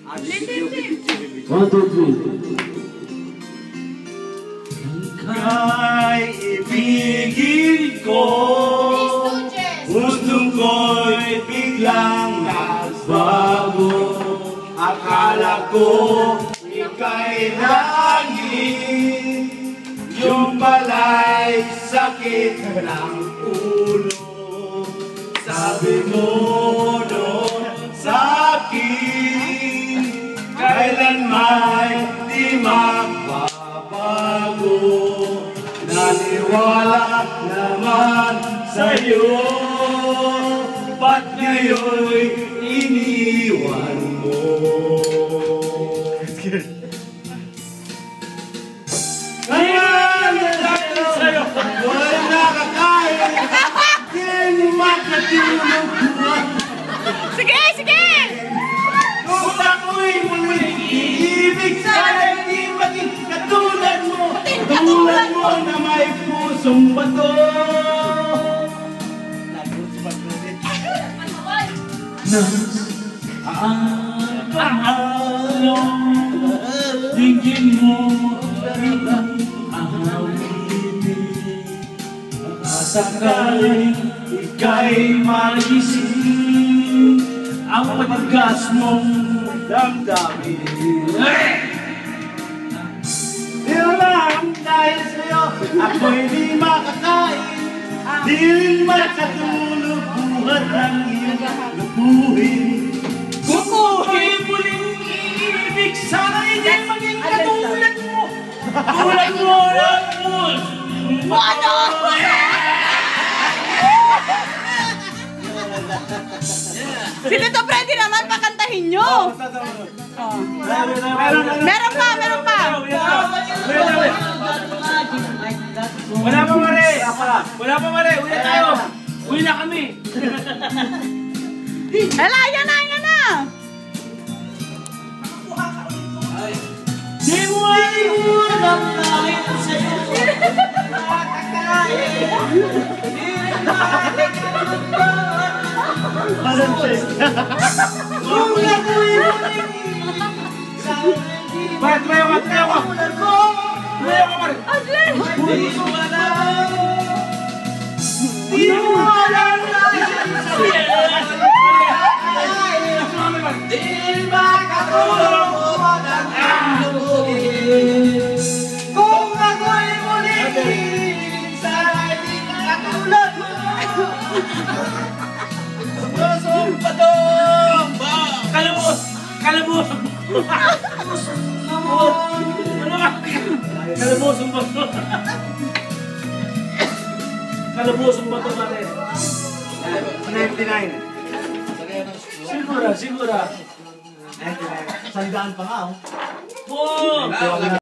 1, 2, 3. Kay ibigin ko, gusto ko'y biglang nagbago. Akala ko ika'y langit, yung pala'y sakit ng ulo. Sabi mo noon sa'kin, kailan may di magbabago. Naniwala naman sa'yo, ba't ngayon'y iniwan mo? Ngayon dahil sa'yo, wala nakakain, di makatulog buwan. Sige, sige! Kung ako'y muling iibig sa'yo, di maging katulad mo. Tulad mo na may pusong bato. Tingin mo ang awitin, sakaling ika'y magising ang matigas mong damdamin. Di lang dahil sa'yo, ako'y di makakain, di rin makatulog, buhat ang iyong lubuhin. Kung ako'y muling iibig, sana hindi maging katulad mo. Tulad mo lang mo. Ano? Si Tito Freddy naman, pakantahin nyo. Meron pa, meron pa. Wala pa mare. Wala pa mare. Uwi na tayo. Uwi na kami. Hala, yan na, yan na. Di mo iiwan kahit sa'yo nakakain. Di rin makakalimutan. Kung ako'y muling Bakit mayaw ka? Mayaw ka! Mayaw ka pa rin! Di mo alam. Di mo alam di makatulog ang lubuhin. Kung ako'y muling iibig, sana di katulad mo. Pusong bato! Kalabos! Kalabos! Ano ka? Kalabosong bato! Kalabosong bato pare. 99. Sigura, sigura. 99. Sandaan pa nga, oh. Boom!